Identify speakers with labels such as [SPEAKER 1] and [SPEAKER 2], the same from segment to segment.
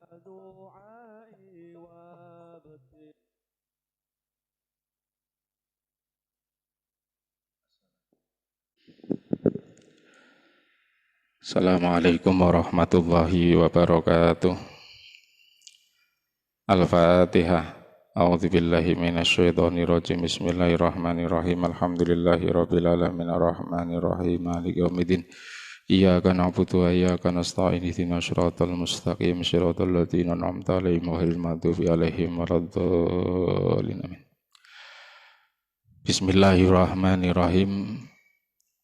[SPEAKER 1] فدعائي وابتغي.
[SPEAKER 2] Assalamualaikum warahmatullahi wabarakatuh. Al-Fatihah. A'udzubillahi minasyaitonirrajim. Bismillahirrahmanirrahim. Alhamdulillahirabbil alamin arrahmanirrahim maliki yaumiddin. Iyyaka na'budu wa iyyaka nasta'in ihdinas siratal mustaqim siratal ladzina an'amta 'alaihim ghairil maghdubi 'alaihim waladdallin. Amin. Bismillahirrahmanirrahim.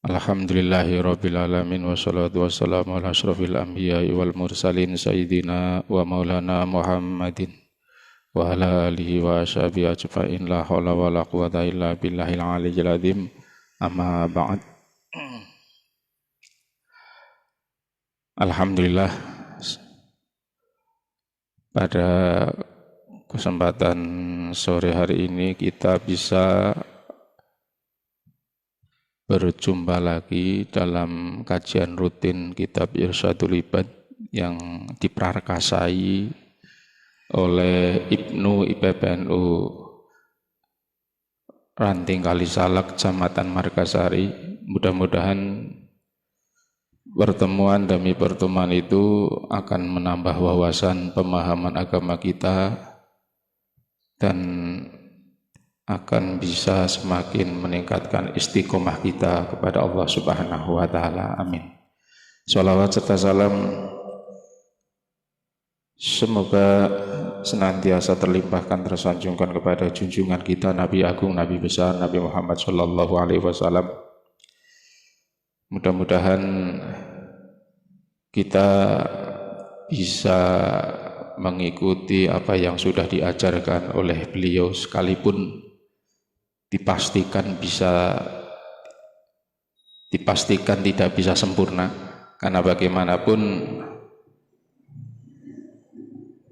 [SPEAKER 2] Alhamdulillahi rabbil alamin wassalatu wassalamu ala asyrafil anbiya'i wal mursalin sayyidina wa maulana Muhammadin wa ala alihi wa ashabihi ajma'in la haula wa la quwata illa billahil aliyyil azim amma ba'd. Alhamdulillah, pada kesempatan sore hari ini kita bisa berjumpa lagi dalam kajian rutin kitab Irsyadul Ibad yang diprakarasai oleh Ibnu IPPNU Ranting Kalisalak, Kecamatan Margasari. Mudah-mudahan pertemuan demi pertemuan itu akan menambah wawasan pemahaman agama kita dan akan bisa semakin meningkatkan istiqomah kita kepada Allah Subhanahu wa Ta'ala. Amin. Sholawat serta salam semoga senantiasa terlimpahkan, tersanjungkan kepada junjungan kita Nabi Agung, Nabi besar, Nabi Muhammad Sallallahu Alaihi Wasallam. Mudah-mudahan kita bisa mengikuti apa yang sudah diajarkan oleh beliau, sekalipun dipastikan tidak bisa sempurna, karena bagaimanapun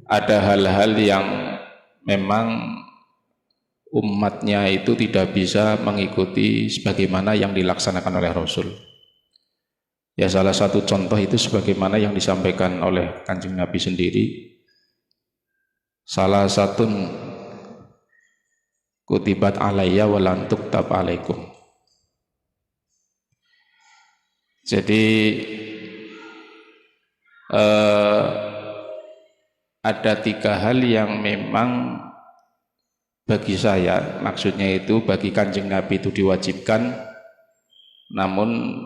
[SPEAKER 2] ada hal-hal yang memang umatnya itu tidak bisa mengikuti sebagaimana yang dilaksanakan oleh Rasul. Ya, salah satu contoh itu sebagaimana yang disampaikan oleh Kanjeng Nabi sendiri, salah satu kutibat alayya walan tuktab alaikum. Jadi ada tiga hal yang memang bagi saya, maksudnya itu bagi Kanjeng Nabi itu diwajibkan, namun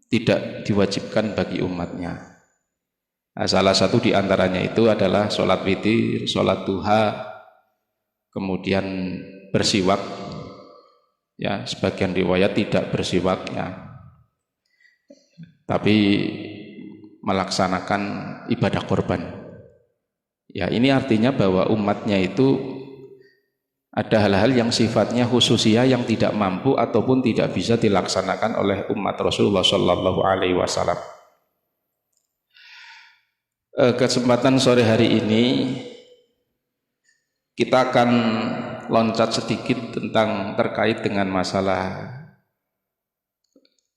[SPEAKER 2] tidak diwajibkan bagi umatnya. Nah, salah satu diantaranya itu adalah sholat witir, sholat duha, kemudian bersiwak. Ya, sebagian riwayat tidak bersiwak, ya, tapi melaksanakan ibadah korban. Ya, ini artinya bahwa umatnya itu ada hal-hal yang sifatnya khususiyah yang tidak mampu ataupun tidak bisa dilaksanakan oleh umat Rasulullah Sallallahu Alaihi Wasallam. Kesempatan sore hari ini kita akan loncat sedikit terkait dengan masalah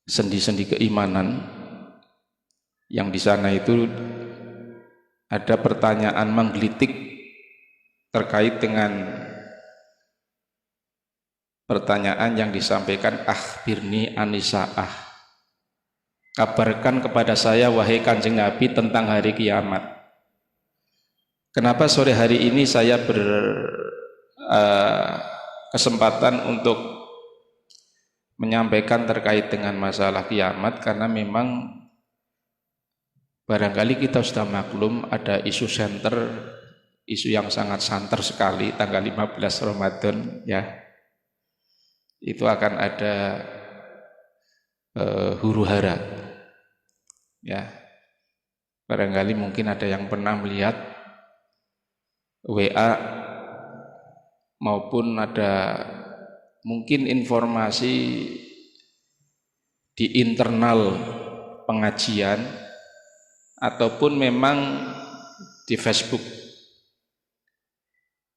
[SPEAKER 2] sendi-sendi keimanan, yang di sana itu ada pertanyaan menggelitik terkait dengan pertanyaan yang disampaikan, akhbirni anisa'ah, kabarkan kepada saya wahai Kanjeng Nabi tentang hari kiamat. Kenapa sore hari ini saya kesempatan untuk menyampaikan terkait dengan masalah kiamat? Karena memang barangkali kita sudah maklum ada isu senter, isu yang sangat santer sekali tanggal 15 Ramadan, ya. Itu akan ada huru-hara, ya. Barangkali mungkin ada yang pernah melihat WA maupun ada mungkin informasi di internal pengajian ataupun memang di Facebook.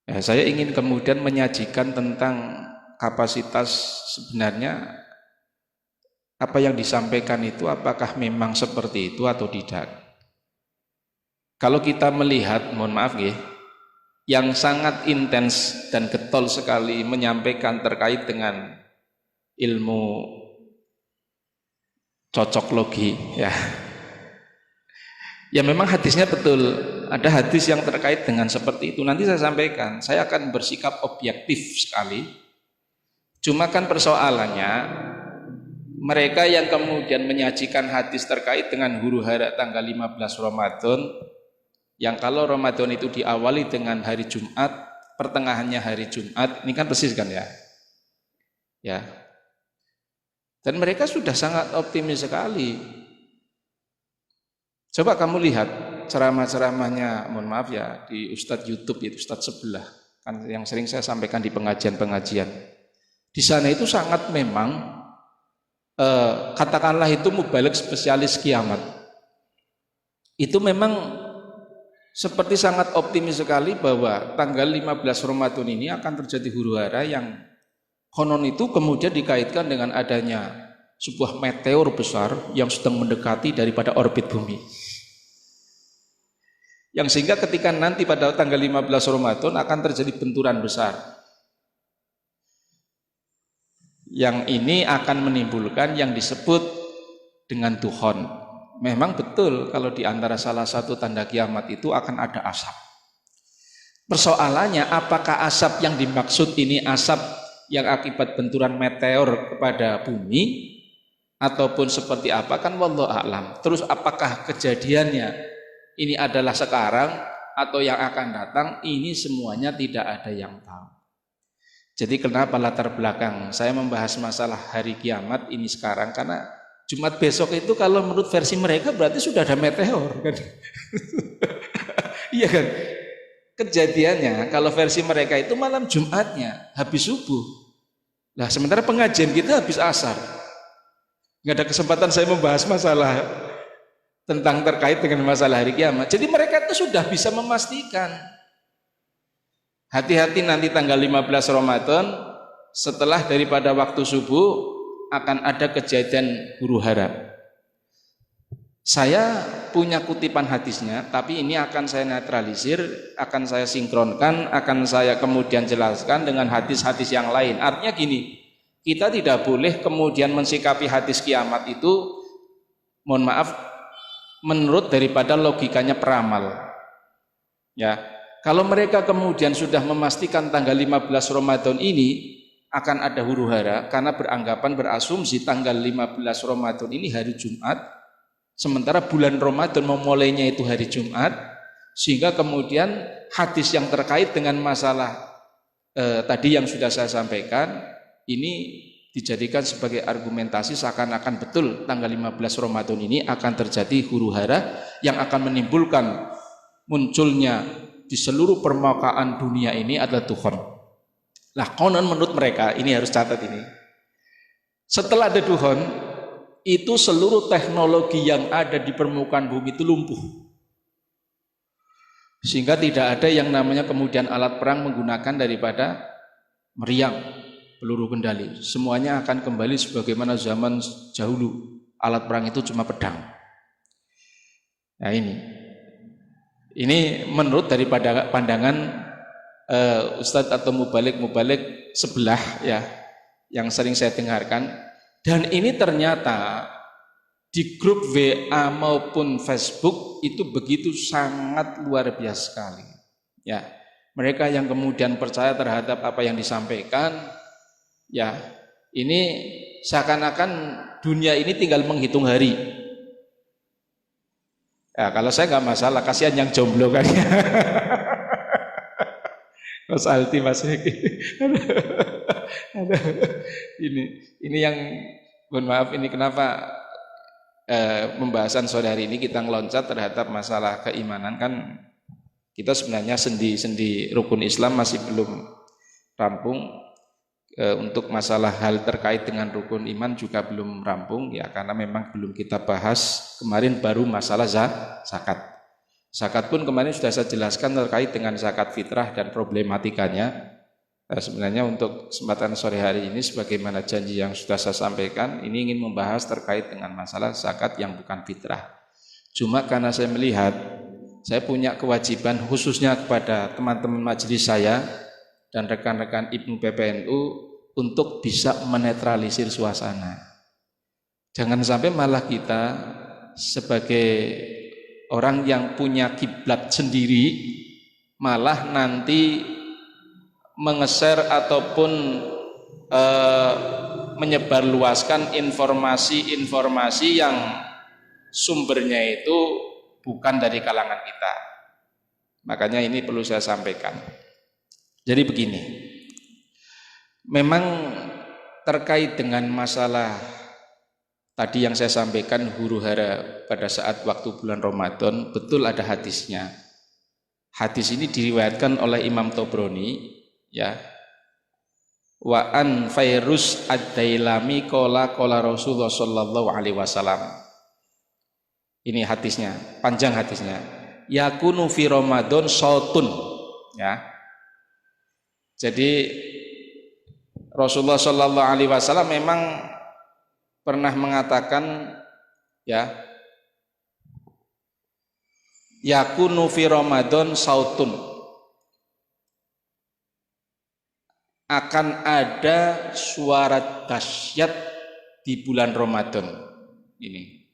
[SPEAKER 2] Ya, saya ingin kemudian menyajikan tentang kapasitas sebenarnya apa yang disampaikan itu, apakah memang seperti itu atau tidak. kalau kita melihat, mohon maaf nggih, yang sangat intens dan getol sekali menyampaikan terkait dengan ilmu cocok logi, ya. Ya memang hadisnya betul, ada hadis yang terkait dengan seperti itu. Nanti saya sampaikan, saya akan bersikap objektif sekali. Cuma kan persoalannya, mereka yang kemudian menyajikan hadis terkait dengan huru hara tanggal 15 Ramadan, yang kalau Ramadan itu diawali dengan hari Jumat, pertengahannya hari Jumat, ini kan persis kan ya? Ya. Dan mereka sudah sangat optimis sekali. Coba kamu lihat ceramah-ceramahnya, mohon maaf ya, di Ustadz YouTube itu, Ustadz sebelah, kan yang sering saya sampaikan di pengajian-pengajian. Di sana itu sangat memang katakanlah itu mubalig spesialis kiamat. Itu memang seperti sangat optimis sekali bahwa tanggal 15 Ramadan ini akan terjadi huru hara yang konon itu kemudian dikaitkan dengan adanya sebuah meteor besar yang sedang mendekati daripada orbit bumi. Yang sehingga ketika nanti pada tanggal 15 Ramadan akan terjadi benturan besar. Yang ini akan menimbulkan yang disebut dengan dukhon. Memang betul kalau di antara salah satu tanda kiamat itu akan ada asap. Persoalannya apakah asap yang dimaksud ini asap yang akibat benturan meteor kepada bumi ataupun seperti apa, kan wallahu a'lam. Terus apakah kejadiannya ini adalah sekarang atau yang akan datang, ini semuanya tidak ada yang tahu. Jadi kenapa latar belakang saya membahas masalah hari kiamat ini sekarang, karena Jumat besok itu kalau menurut versi mereka berarti sudah ada meteor kan. Iya kan? Kejadiannya kalau versi mereka itu malam Jumatnya habis subuh. Nah, sementara pengajian kita habis asar. Nggak ada kesempatan saya membahas masalah tentang terkait dengan masalah hari kiamat. Jadi mereka itu sudah bisa memastikan. Hati-hati nanti tanggal 15 Ramadan setelah daripada waktu subuh akan ada kejadian huru hara. Saya punya kutipan hadisnya, tapi ini akan saya netralisir, akan saya sinkronkan, akan saya kemudian jelaskan dengan hadis-hadis yang lain. Artinya gini, kita tidak boleh kemudian mensikapi hadis kiamat itu, mohon maaf, menurut daripada logikanya peramal. Ya, kalau mereka kemudian sudah memastikan tanggal 15 Ramadan ini akan ada huru hara karena beranggapan berasumsi tanggal 15 Ramadan ini hari Jumat, sementara bulan Ramadan memulainya itu hari Jumat, sehingga kemudian hadis yang terkait dengan masalah tadi yang sudah saya sampaikan ini dijadikan sebagai argumentasi seakan-akan betul tanggal 15 Ramadan ini akan terjadi huru hara yang akan menimbulkan munculnya di seluruh permukaan dunia ini adalah dukhon. Nah, konon menurut mereka, ini harus catat ini, setelah ada dukhon itu seluruh teknologi yang ada di permukaan bumi itu lumpuh, sehingga tidak ada yang namanya kemudian alat perang menggunakan daripada meriam, peluru kendali. Semuanya akan kembali sebagaimana zaman dahulu, alat perang itu cuma pedang. Nah, ini menurut daripada pandangan Ustadz atau mubalik sebelah ya, yang sering saya dengarkan. Dan ini ternyata di grup WA maupun Facebook itu begitu sangat luar biasa sekali. Ya, mereka yang kemudian percaya terhadap apa yang disampaikan, ya ini seakan-akan dunia ini tinggal menghitung hari. Ya, kalau saya nggak masalah, kasihan yang jomblo kan. Mas Alti, Mas Heki. Ini yang, mohon maaf, ini kenapa pembahasan sore hari ini kita ngeloncat terhadap masalah keimanan. Kan kita sebenarnya sendi rukun Islam masih belum rampung, untuk masalah hal terkait dengan rukun iman juga belum rampung ya, karena memang belum kita bahas. Kemarin baru masalah zakat. Zakat pun kemarin sudah saya jelaskan terkait dengan zakat fitrah dan problematikanya. Sebenarnya untuk kesempatan sore hari ini sebagaimana janji yang sudah saya sampaikan, ini ingin membahas terkait dengan masalah zakat yang bukan fitrah. Cuma karena saya melihat saya punya kewajiban khususnya kepada teman-teman majelis saya dan rekan-rekan Ibnu PPNU untuk bisa menetralisir suasana. Jangan sampai malah kita sebagai orang yang punya kiblat sendiri malah nanti mengeser ataupun menyebarluaskan informasi-informasi yang sumbernya itu bukan dari kalangan kita. Makanya ini perlu saya sampaikan. Jadi begini, memang terkait dengan masalah tadi yang saya sampaikan huru-hara pada saat waktu bulan Ramadan, betul ada hadisnya. Hadis ini diriwayatkan oleh Imam Tobroni, ya. Wa an Fairuz ad-Dailami qala Rasulullah sallallahu alaihi wasallam. Ini hadisnya, panjang hadisnya. Yakunu fi Ramadan sautun, ya. Jadi Rasulullah sallallahu alaihi wasallam memang pernah mengatakan, ya, yakunu fi Ramadan sautun, akan ada suara dahsyat di bulan Ramadan ini.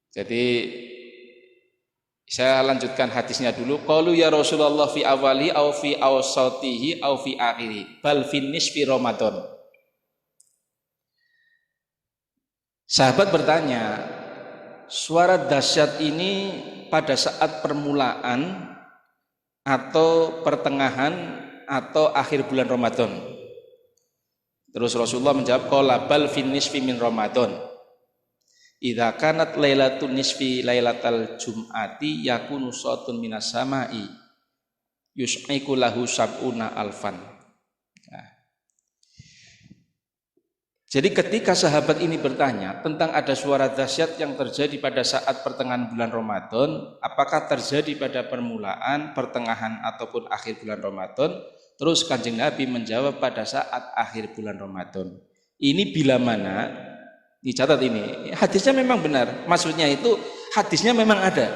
[SPEAKER 2] Jadi saya lanjutkan hadisnya dulu. Qalu ya Rasulullah fi awali au fi awsatihi au fi akhiri bal fi nisfi Ramadan. Sahabat bertanya, suara dahsyat ini pada saat permulaan atau pertengahan atau akhir bulan Ramadan? Terus Rasulullah menjawab, qala bal fin nisfi min Ramadan. Idza kanat lailatun nisfi lailatal jum'ati yakunu sautun minas sama'i yus'iku lahu sab'una alfan. Nah. Jadi ketika sahabat ini bertanya tentang ada suara dahsyat yang terjadi pada saat pertengahan bulan Ramadan, apakah terjadi pada permulaan, pertengahan ataupun akhir bulan Ramadan? Terus Kanjeng Nabi menjawab pada saat akhir bulan Ramadan. Ini bila mana, dicatat ini, hadisnya memang benar. Maksudnya itu hadisnya memang ada.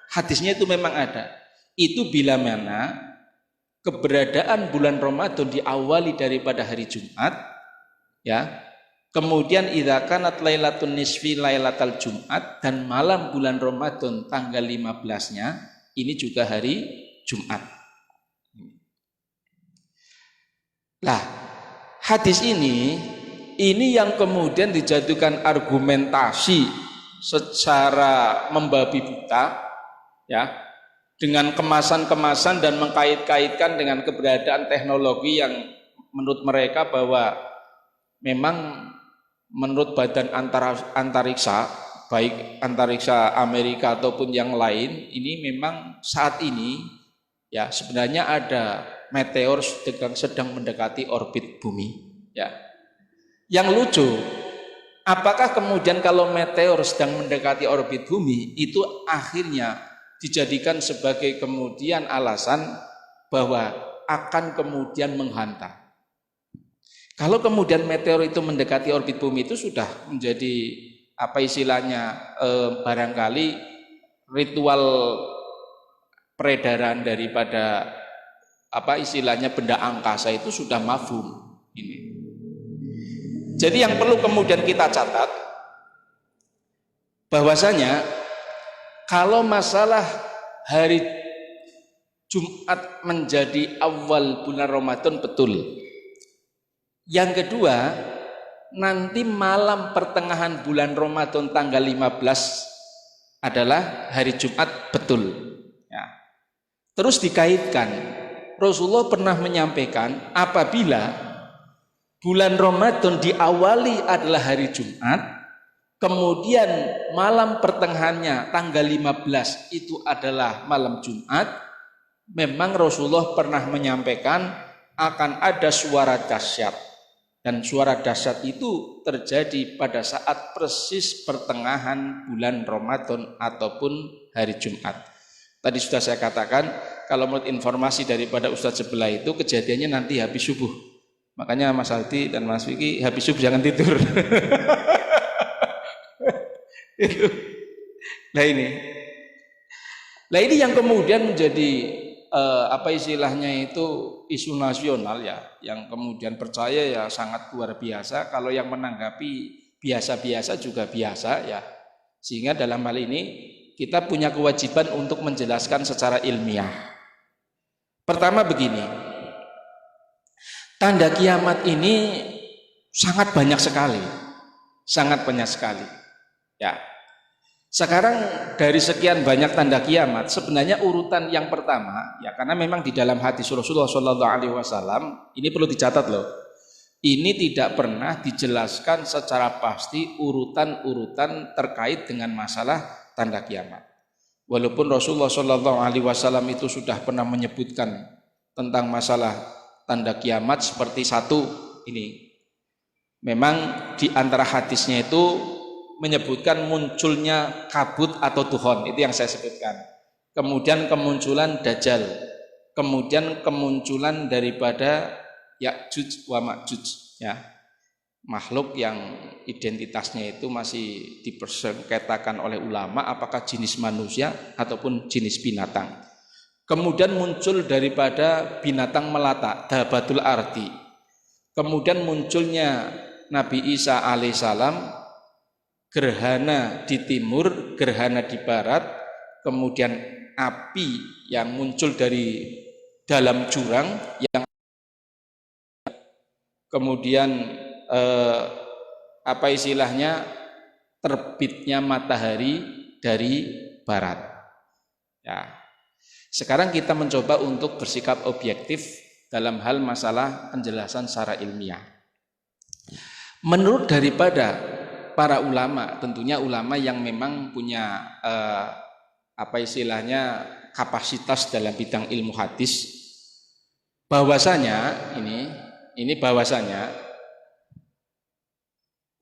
[SPEAKER 2] Hadisnya itu memang ada. Itu bila mana keberadaan bulan Ramadan diawali daripada hari Jumat, ya. Kemudian idza kanat lailatun nisfi lailatal Jumat, dan malam bulan Ramadan tanggal 15-nya ini juga hari Jumat. Nah, hadis ini yang kemudian dijadikan argumentasi secara membabi buta, ya, dengan kemasan-kemasan dan mengkait-kaitkan dengan keberadaan teknologi yang menurut mereka bahwa memang menurut badan antariksa, baik antariksa Amerika ataupun yang lain, ini memang saat ini, ya, sebenarnya ada meteor sedang mendekati orbit bumi, ya. Yang lucu, apakah kemudian kalau meteor sedang mendekati orbit bumi itu akhirnya dijadikan sebagai kemudian alasan bahwa akan kemudian menghantam? Kalau kemudian meteor itu mendekati orbit bumi itu sudah menjadi apa istilahnya, barangkali ritual peredaran daripada apa istilahnya benda angkasa itu sudah mafhum ini. Jadi yang perlu kemudian kita catat bahwasanya kalau masalah hari Jumat menjadi awal bulan Ramadan, betul. Yang kedua, nanti malam pertengahan bulan Ramadan tanggal 15 adalah hari Jumat, betul, ya. Terus dikaitkan, Rasulullah pernah menyampaikan apabila bulan Ramadan diawali adalah hari Jumat, kemudian malam pertengahannya tanggal 15 itu adalah malam Jumat, memang Rasulullah pernah menyampaikan akan ada suara dahsyat. Dan suara dahsyat itu terjadi pada saat persis pertengahan bulan Ramadan ataupun hari Jumat. Tadi sudah saya katakan, kalau menurut informasi daripada Ustadz sebelah itu kejadiannya nanti habis subuh. Makanya Mas Aldi dan Mas Vicky habis subuh jangan tidur. Nah ini. Nah ini yang kemudian menjadi apa istilahnya itu isu nasional ya, yang kemudian percaya ya sangat luar biasa, kalau yang menanggapi biasa-biasa juga biasa ya. Sehingga dalam hal ini kita punya kewajiban untuk menjelaskan secara ilmiah. Pertama begini, tanda kiamat ini sangat banyak sekali, sangat banyak sekali ya. Sekarang dari sekian banyak tanda kiamat, sebenarnya urutan yang pertama ya, karena memang di dalam hadis Rasulullah SAW ini perlu dicatat loh, ini tidak pernah dijelaskan secara pasti urutan-urutan terkait dengan masalah tanda kiamat. Walaupun Rasulullah SAW itu sudah pernah menyebutkan tentang masalah tanda kiamat seperti satu ini, memang di antara hadisnya itu menyebutkan munculnya kabut atau duhon, itu yang saya sebutkan. Kemudian kemunculan Dajjal, kemudian kemunculan daripada Ya'juj wa Ma'juj ya, makhluk yang identitasnya itu masih dipersengketakan oleh ulama apakah jenis manusia ataupun jenis binatang. Kemudian muncul daripada binatang melata, Dabatul Ardi. Kemudian munculnya Nabi Isa alaihissalam, gerhana di timur, gerhana di barat, kemudian api yang muncul dari dalam jurang, yang kemudian apa istilahnya, terbitnya matahari dari barat ya. Sekarang kita mencoba untuk bersikap objektif dalam hal masalah penjelasan secara ilmiah. Menurut daripada para ulama, tentunya ulama yang memang punya apa istilahnya kapasitas dalam bidang ilmu hadis, bahwasanya ini bahwasanya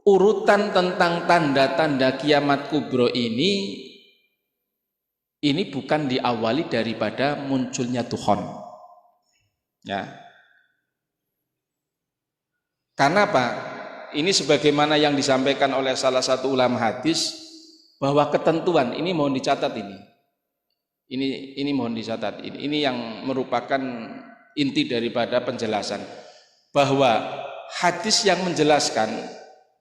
[SPEAKER 2] urutan tentang tanda-tanda kiamat kubro ini bukan diawali daripada munculnya Tuhan ya. Karena apa? Ini sebagaimana yang disampaikan oleh salah satu ulama hadis, bahwa ketentuan ini mohon dicatat, ini mohon dicatat, ini yang merupakan inti daripada penjelasan, bahwa hadis yang menjelaskan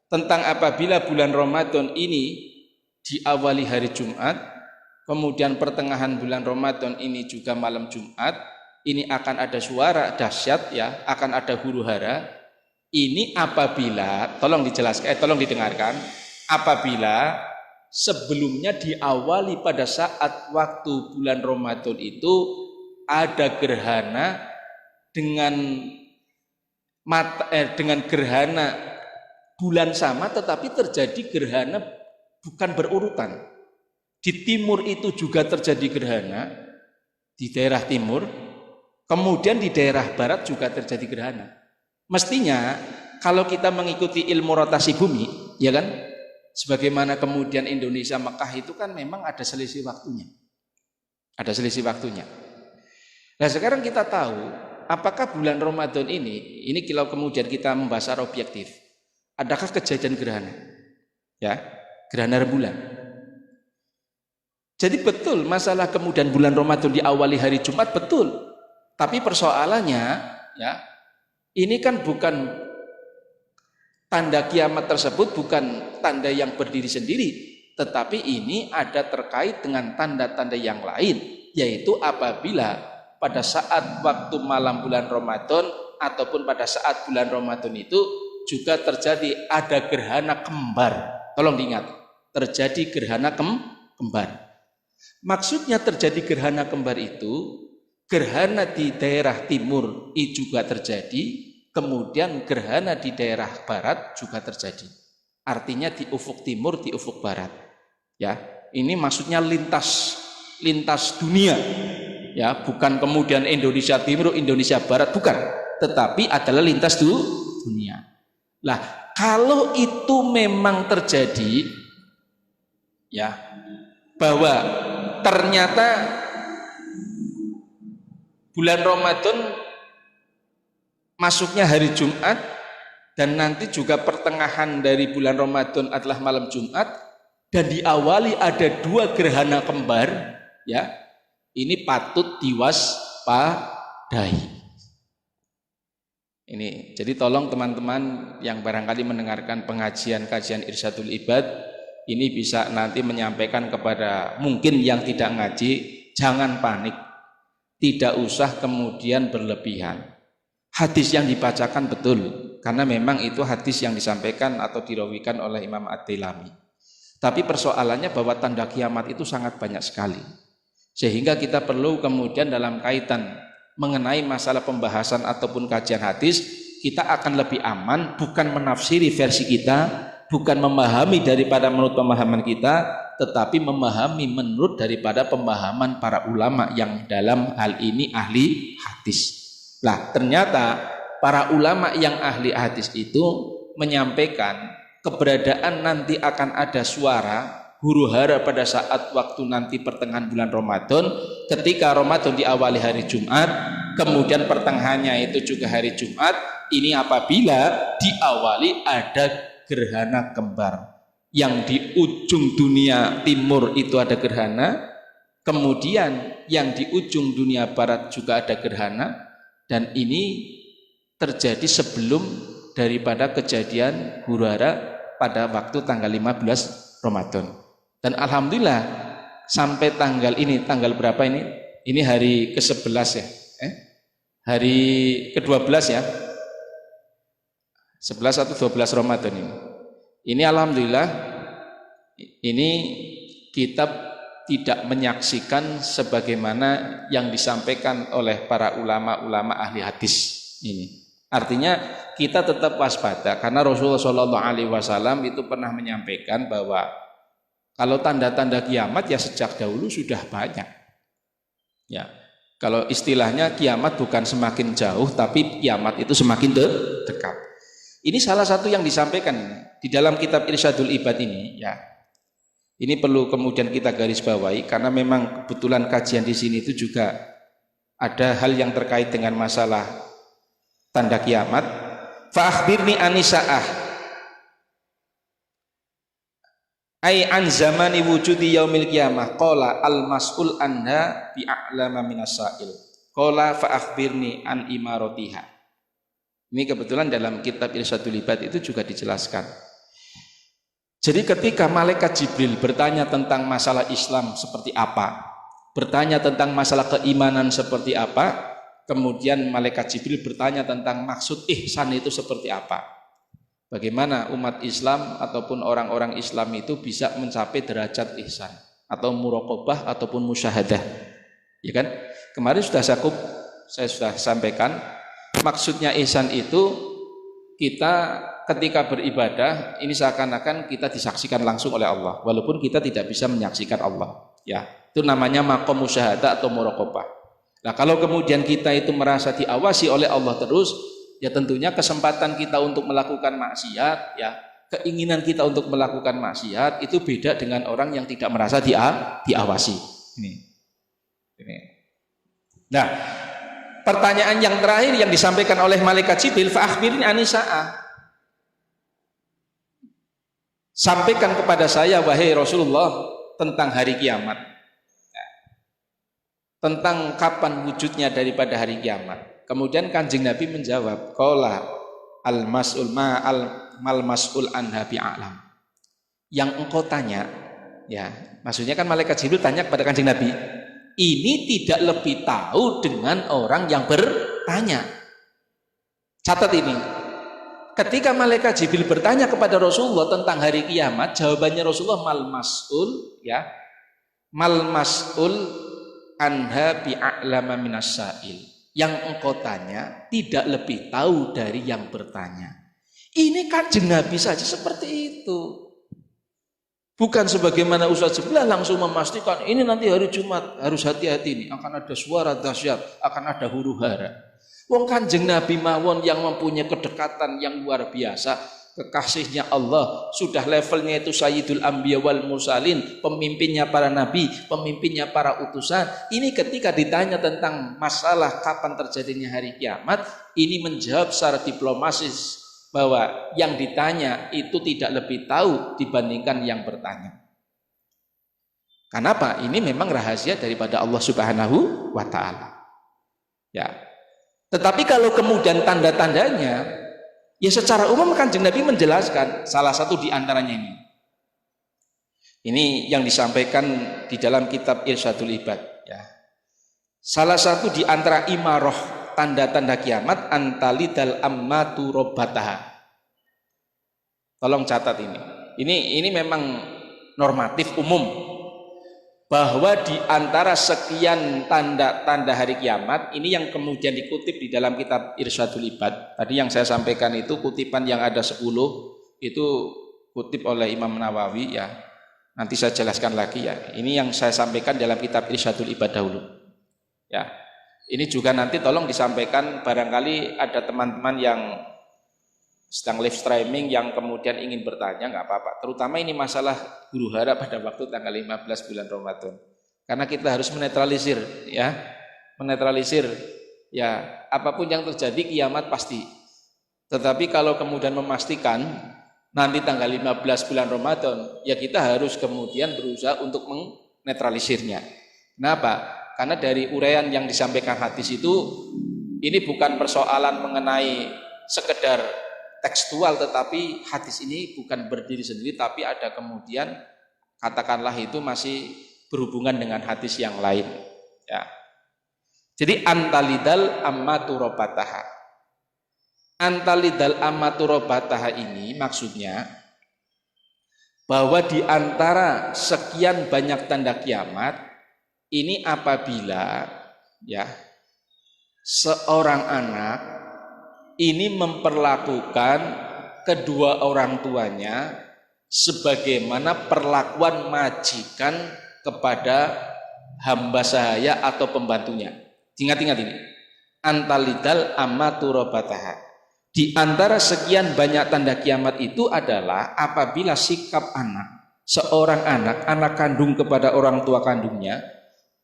[SPEAKER 2] tentang apabila bulan Ramadan ini diawali hari Jumat, kemudian pertengahan bulan Ramadan ini juga malam Jumat, ini akan ada suara dahsyat ya, akan ada huru hara. Ini apabila, tolong dijelaskan, tolong didengarkan, apabila sebelumnya diawali pada saat waktu bulan Ramadan itu ada gerhana dengan gerhana bulan sama, tetapi terjadi gerhana bukan berurutan. Di timur itu juga terjadi gerhana, di daerah timur, kemudian di daerah barat juga terjadi gerhana. Mestinya kalau kita mengikuti ilmu rotasi bumi, ya kan, sebagaimana kemudian Indonesia Mekah itu kan memang ada selisih waktunya, Nah sekarang kita tahu apakah bulan Ramadan ini kalau kemudian kita membahas secara objektif, adakah kejadian gerhana, ya, gerhana rembulan. Jadi betul masalah kemudian bulan Ramadan diawali hari Jumat, betul, tapi persoalannya ya, ini kan bukan tanda kiamat tersebut, bukan tanda yang berdiri sendiri, tetapi ini ada terkait dengan tanda-tanda yang lain, yaitu apabila pada saat waktu malam bulan Ramadan ataupun pada saat bulan Ramadan itu juga terjadi ada gerhana kembar. Tolong diingat, terjadi gerhana kembar. Maksudnya terjadi gerhana kembar itu, gerhana di daerah timur itu juga terjadi, kemudian gerhana di daerah barat juga terjadi. Artinya di ufuk timur, di ufuk barat. Ya, ini maksudnya lintas dunia. Ya, bukan kemudian Indonesia Timur, Indonesia Barat, bukan, tetapi adalah lintas dunia. Lah, kalau itu memang terjadi, ya, bahwa ternyata bulan Ramadan masuknya hari Jumat dan nanti juga pertengahan dari bulan Ramadan adalah malam Jumat dan diawali ada dua gerhana kembar, ya, Ini patut diwaspadai. Ini, jadi tolong teman-teman yang barangkali mendengarkan pengajian-kajian Irsyadul Ibad, ini bisa nanti menyampaikan kepada mungkin yang tidak ngaji, jangan panik, tidak usah kemudian berlebihan. Hadis yang dibacakan betul, karena memang itu hadis yang disampaikan atau dirawikan oleh Imam Ad-Dailami. Tapi persoalannya bahwa tanda kiamat itu sangat banyak sekali, sehingga kita perlu kemudian dalam kaitan mengenai masalah pembahasan ataupun kajian hadis, kita akan lebih aman bukan menafsiri versi kita, bukan memahami daripada menurut pemahaman kita, tetapi memahami menurut daripada pemahaman para ulama yang dalam hal ini ahli hadis. Lah, ternyata para ulama yang ahli hadis itu menyampaikan keberadaan nanti akan ada suara huru hara pada saat waktu nanti pertengahan bulan Ramadan, ketika Ramadan diawali hari Jumat, kemudian pertengahannya itu juga hari Jumat, ini apabila diawali ada gerhana kembar, yang di ujung dunia timur itu ada gerhana, kemudian yang di ujung dunia barat juga ada gerhana, dan ini terjadi sebelum daripada kejadian huru hara pada waktu tanggal 15 Ramadan. Dan alhamdulillah sampai tanggal ini, tanggal berapa ini? Ini hari ke-11 ya. Hari ke-12 ya. 11 atau 12 Ramadan ini. Ini alhamdulillah ini kita tidak menyaksikan sebagaimana yang disampaikan oleh para ulama-ulama ahli hadis ini. Artinya kita tetap waspada karena Rasulullah SAW itu pernah menyampaikan bahwa kalau tanda-tanda kiamat ya sejak dahulu sudah banyak. Ya, kalau istilahnya kiamat bukan semakin jauh, tapi kiamat itu semakin dekat. Ini salah satu yang disampaikan di dalam kitab Irsyadul Ibad ini. Ya, ini perlu kemudian kita garis bawahi karena memang kebetulan kajian di sini itu juga ada hal yang terkait dengan masalah tanda kiamat. Fa akhbirni anisa'ah. Ai an zamani wujudi yaumil qiyamah qala al mas'ul anha bi a'lama minas sa'il qala fa akhbirni an imaratiha. Ini kebetulan dalam kitab Irsyadul Ibad itu juga dijelaskan. Jadi ketika malaikat Jibril bertanya tentang masalah Islam seperti apa, bertanya tentang masalah keimanan seperti apa, kemudian malaikat Jibril bertanya tentang maksud ihsan itu seperti apa. Bagaimana umat Islam ataupun orang-orang Islam itu bisa mencapai derajat ihsan atau muraqabah ataupun musyahadah, ya kan? Kemarin saya sudah sampaikan maksudnya ihsan itu kita ketika beribadah ini seakan-akan kita disaksikan langsung oleh Allah, walaupun kita tidak bisa menyaksikan Allah. Ya, itu namanya maqam musyahadah atau muraqabah. Nah, kalau kemudian kita itu merasa diawasi oleh Allah terus, ya tentunya kesempatan kita untuk melakukan maksiat, ya keinginan kita untuk melakukan maksiat itu beda dengan orang yang tidak merasa diawasi. Ini. Nah, pertanyaan yang terakhir yang disampaikan oleh malaikat Jibril, fa akhbirni anisa'ah. Sampaikan kepada saya wahai Rasulullah tentang hari kiamat. Tentang kapan wujudnya daripada hari kiamat. Kemudian Kanjeng Nabi menjawab, qala al mas'ul mal mas'ul anha bi'alam. Yang engkau tanya, ya, maksudnya kan malaikat Jibril tanya kepada Kanjeng Nabi, ini tidak lebih tahu dengan orang yang bertanya. Catat ini. Ketika malaikat Jibril bertanya kepada Rasulullah tentang hari kiamat, jawabannya Rasulullah mal mas'ul, ya. Mal mas'ul anha bi'alama minas sa'il. Yang engkau tanya tidak lebih tahu dari yang bertanya. Ini Kanjeng Nabi saja seperti itu. Bukan sebagaimana Ustaz sebelah langsung memastikan ini nanti hari Jumat harus hati-hati ini akan ada suara dahsyat, akan ada huru hara. Wong Kanjeng Nabi mawon yang mempunyai kedekatan yang luar biasa, kekasihnya Allah, sudah levelnya itu Sayyidul Anbiya wal Mursalin, pemimpinnya para nabi, pemimpinnya para utusan. Ini ketika ditanya tentang masalah kapan terjadinya hari kiamat, ini menjawab secara diplomatis bahwa yang ditanya itu tidak lebih tahu dibandingkan yang bertanya. Kenapa? Ini memang rahasia daripada Allah Subhanahu wa taala. Ya. Tetapi kalau kemudian tanda-tandanya, ya secara umum Kanjeng Nabi menjelaskan salah satu di antaranya ini. Ini yang disampaikan di dalam kitab Irsyadul Ibad, ya. Salah satu di antara imaroh tanda-tanda kiamat antalidal ammatu robbataha. Tolong catat ini. Ini memang normatif umum bahwa di antara sekian tanda-tanda hari kiamat ini yang kemudian dikutip di dalam kitab Irsyadul Ibad. Tadi yang saya sampaikan itu kutipan yang ada 10 itu kutip oleh Imam Nawawi, ya. Nanti saya jelaskan lagi, ya. Ini yang saya sampaikan dalam kitab Irsyadul Ibad dahulu. Ya. Ini juga nanti tolong disampaikan, barangkali ada teman-teman yang sedang live streaming yang kemudian ingin bertanya, nggak apa-apa. Terutama ini masalah huru hara pada waktu tanggal 15 bulan Ramadan. Karena kita harus menetralisir, ya. Menetralisir, ya, apapun yang terjadi kiamat pasti. Tetapi kalau kemudian memastikan nanti tanggal 15 bulan Ramadan, ya kita harus kemudian berusaha untuk menetralisirnya. Kenapa? Karena dari uraian yang disampaikan hadis itu, ini bukan persoalan mengenai sekedar tekstual, tetapi hadis ini bukan berdiri sendiri, tapi ada kemudian katakanlah itu masih berhubungan dengan hadis yang lain, ya. Jadi antalidal ammatu robbataha. Antalidal ammatu robbataha ini maksudnya bahwa di antara sekian banyak tanda kiamat ini apabila, ya, seorang anak ini memperlakukan kedua orang tuanya sebagaimana perlakuan majikan kepada hamba sahaya atau pembantunya. Ingat-ingat ini. Antalidal ammatu robbataha. Di antara sekian banyak tanda kiamat itu adalah apabila sikap anak, seorang anak kandung kepada orang tua kandungnya,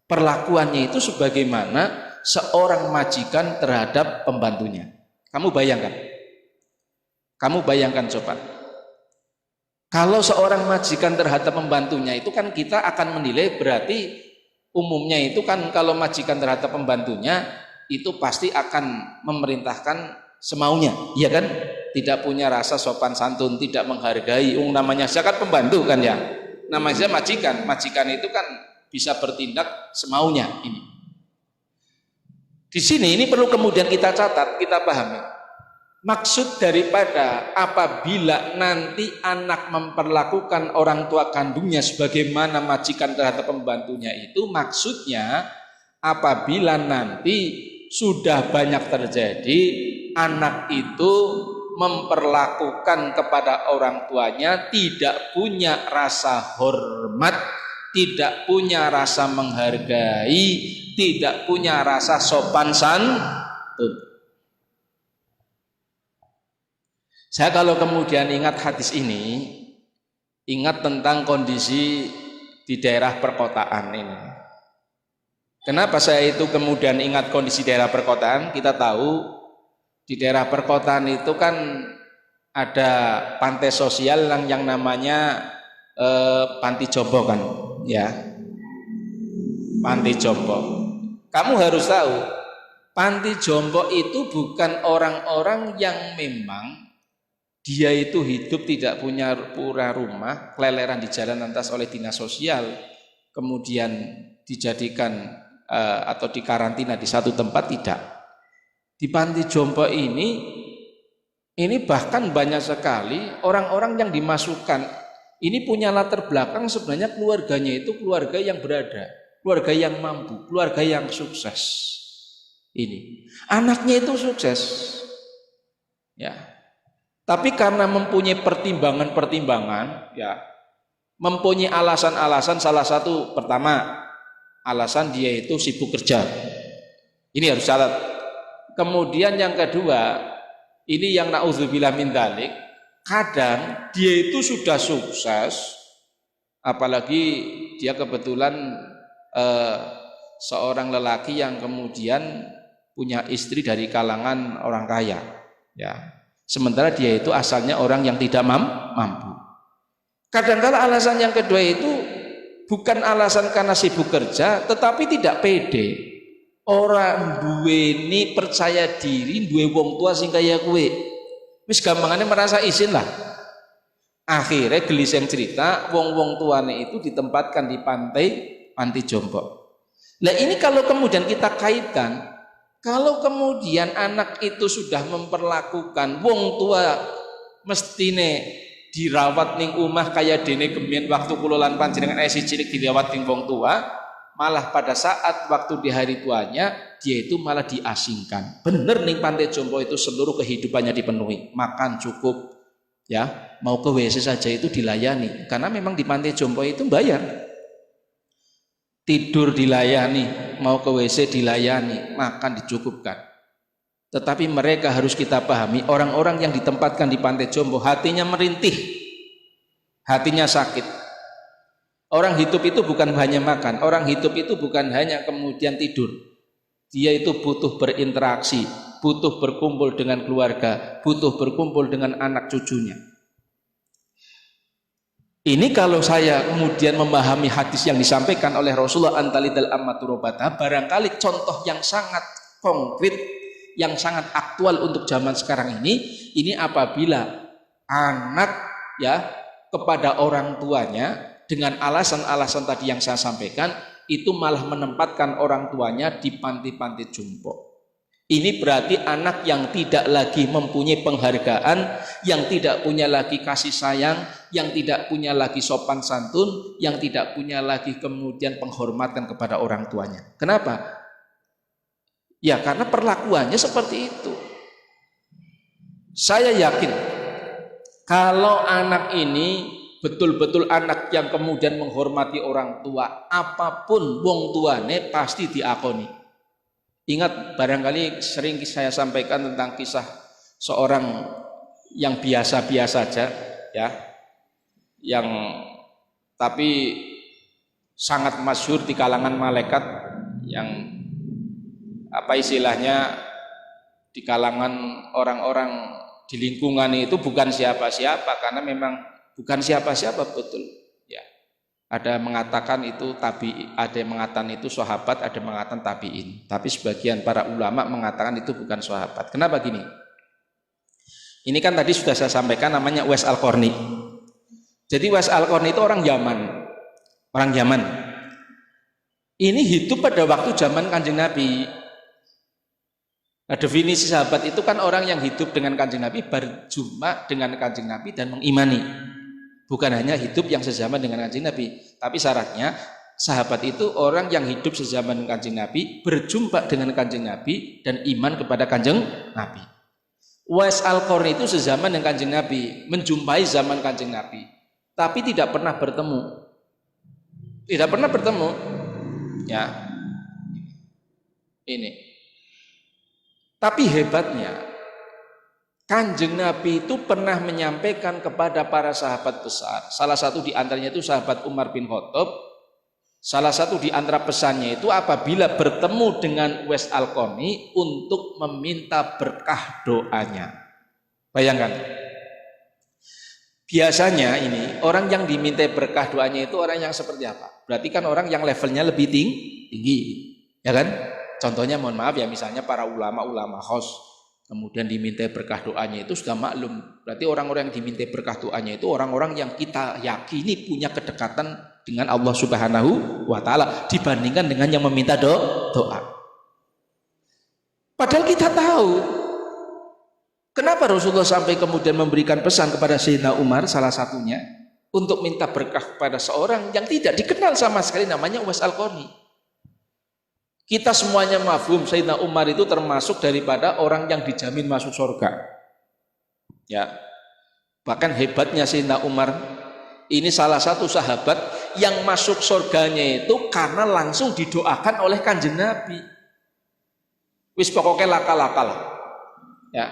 [SPEAKER 2] perlakuannya itu sebagaimana seorang majikan terhadap pembantunya. Kamu bayangkan coba. Kalau seorang majikan terhadap pembantunya itu kan kita akan menilai berarti umumnya itu kan kalau majikan terhadap pembantunya itu pasti akan memerintahkan semaunya, iya kan? Tidak punya rasa sopan santun, tidak menghargai. Namanya saya kan pembantu kan, ya. Namanya saya majikan. Majikan itu kan bisa bertindak semaunya ini. Di sini ini perlu kemudian kita catat, kita pahami. Maksud daripada apabila nanti anak memperlakukan orang tua kandungnya sebagaimana majikan terhadap pembantunya itu, maksudnya apabila nanti sudah banyak terjadi anak itu memperlakukan kepada orang tuanya tidak punya rasa hormat, tidak punya rasa menghargai, tidak punya rasa sopan santun. Saya kalau kemudian ingat hadis ini, ingat tentang kondisi di daerah perkotaan ini. Kenapa saya itu kemudian ingat kondisi daerah perkotaan? Kita tahu di daerah perkotaan itu kan ada pantai sosial yang namanya panti jompo kan, ya. Panti jompo. Kamu harus tahu, panti jompo itu bukan orang-orang yang memang dia itu hidup tidak punya rumah, keleleran di jalan lantas oleh dinas sosial, kemudian dijadikan atau dikarantina di satu tempat, tidak. Di panti jompo ini bahkan banyak sekali orang-orang yang dimasukkan ini punya latar belakang sebenarnya keluarganya itu keluarga yang berada, keluarga yang mampu, keluarga yang sukses. Ini anaknya itu sukses, ya. Tapi karena mempunyai pertimbangan-pertimbangan, ya, mempunyai alasan-alasan. Salah satu pertama, alasan dia itu sibuk kerja. Ini harus catat. Kemudian yang kedua, ini yang na'udzubillah min dzalik, kadang dia itu sudah sukses, apalagi dia kebetulan seorang lelaki yang kemudian punya istri dari kalangan orang kaya, ya. Sementara dia itu asalnya orang yang tidak mampu. Kadang-kala alasan yang kedua itu Bukan alasan karena sibuk kerja, tetapi tidak pede. Orang duweni percaya diri, duwe wong tua sing kaya kowe. Wis gampangane merasa isin lah. Akhirnya geliseng cerita, wong-wong tuane itu ditempatkan di panti jompo. Nah ini kalau kemudian kita kaitkan, kalau kemudian anak itu sudah memperlakukan wong tua mestine dirawat ning omah kaya dene gemien waktu kula lan panjenengan esi cilik dirawat ning wong tua, malah pada saat waktu di hari tuanya dia itu malah diasingkan. Bener ning panti jompo itu seluruh kehidupannya dipenuhi, makan cukup, ya mau ke WC saja itu dilayani, karena memang di panti jompo itu bayar, tidur dilayani, mau ke WC dilayani, makan dicukupkan. Tetapi mereka harus kita pahami, orang-orang yang ditempatkan di panti jompo hatinya merintih, hatinya sakit. Orang hidup itu bukan hanya makan, orang hidup itu bukan hanya kemudian tidur. Dia itu butuh berinteraksi, butuh berkumpul dengan keluarga, butuh berkumpul dengan anak cucunya. Ini kalau saya kemudian memahami hadis yang disampaikan oleh Rasulullah antalidal ammatu robata, barangkali contoh yang sangat konkret, yang sangat aktual untuk zaman sekarang ini apabila anak ya kepada orang tuanya dengan alasan-alasan tadi yang saya sampaikan, itu malah menempatkan orang tuanya di panti-panti jompo. Ini berarti anak yang tidak lagi mempunyai penghargaan, yang tidak punya lagi kasih sayang, yang tidak punya lagi sopan santun, yang tidak punya lagi kemudian penghormatan kepada orang tuanya. Kenapa? Ya karena perlakuannya seperti itu. Saya yakin kalau anak ini betul-betul anak yang kemudian menghormati orang tua, apapun wong tuane pasti diakoni. Ingat, barangkali sering saya sampaikan tentang kisah seorang yang biasa-biasa saja, ya, yang tapi sangat masyhur di kalangan malaikat, yang apa istilahnya di kalangan orang-orang di lingkungan itu bukan siapa-siapa, karena memang bukan siapa-siapa betul, ya. Ada mengatakan itu tabi'in, ada yang mengatakan itu sahabat, ada yang mengatakan tabi'in. Tapi sebagian para ulama mengatakan itu bukan sahabat. Kenapa gini? Ini kan tadi sudah saya sampaikan namanya Uwais Al-Qarni. Jadi Uwais Al-Qarni itu orang Yaman. Orang Yaman. Ini hidup pada waktu zaman Kanjeng Nabi. Nah, definisi sahabat itu kan orang yang hidup dengan Kanjeng Nabi, berjumpa dengan Kanjeng Nabi dan mengimani. Bukan hanya hidup yang sezaman dengan Kanjeng Nabi, tapi syaratnya sahabat itu orang yang hidup sezaman dengan Kanjeng Nabi, berjumpa dengan Kanjeng Nabi dan iman kepada Kanjeng Nabi. Uwais Al-Qarni itu sezaman dengan Kanjeng Nabi, menjumpai zaman Kanjeng Nabi, tapi tidak pernah bertemu. Tidak pernah bertemu. Ya. Ini. Tapi hebatnya Kanjeng Nabi itu pernah menyampaikan kepada para sahabat besar, salah satu di antaranya itu sahabat Umar bin Khattab, salah satu di antara pesannya itu apabila bertemu dengan Uwais Al-Qarni untuk meminta berkah doanya. Bayangkan, biasanya ini orang yang diminta berkah doanya itu orang yang seperti apa? Berarti kan orang yang levelnya lebih tinggi, ya kan? Contohnya mohon maaf ya, misalnya para ulama-ulama khos, kemudian diminta berkah doanya itu sudah maklum. Berarti orang-orang yang diminta berkah doanya itu orang-orang yang kita yakini punya kedekatan dengan Allah Subhanahu wa Ta'ala dibandingkan dengan yang meminta doa. Padahal kita tahu kenapa Rasulullah sampai kemudian memberikan pesan kepada Sayyidina Umar salah satunya untuk minta berkah kepada seorang yang tidak dikenal sama sekali, namanya Uwais Al-Qarni. Kita semuanya mafhum Sayyidina Umar itu termasuk daripada orang yang dijamin masuk surga. Ya. Bahkan hebatnya Sayyidina Umar, ini salah satu sahabat yang masuk surganya itu karena langsung didoakan oleh Kanjeng Nabi. Wis pokoknya lakal-lakal. Ya.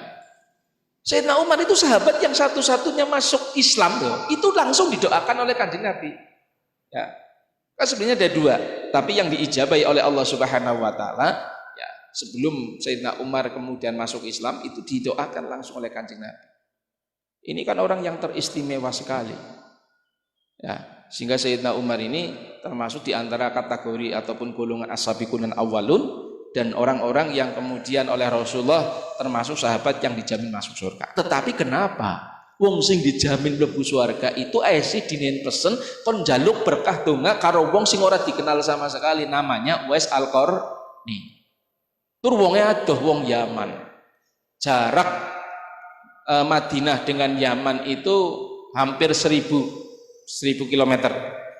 [SPEAKER 2] Sayyidina Umar itu sahabat yang satu-satunya masuk Islam loh, itu langsung didoakan oleh Kanjeng Nabi. Ya. Kan sebenarnya ada dua, tapi yang diijabahi oleh Allah Subhanahu wa Ta'ala, ya, sebelum Sayyidina Umar kemudian masuk Islam itu didoakan langsung oleh Kanjeng Nabi. Ini kan orang yang teristimewa sekali. Ya. sehingga Sayyidina Umar ini termasuk di antara kategori ataupun golongan as-sabiqun awwalun, dan orang-orang yang kemudian oleh Rasulullah termasuk sahabat yang dijamin masuk surga. Tetapi kenapa wong sing dijamin mlebu surga itu esi dinen pesen kon njaluk berkah donga karo wong sing ora dikenal sama sekali, namanya Uwais Al-Qarni. Tur wonge adoh wong Yaman. Jarak Madinah dengan Yaman itu hampir 1000 kilometer.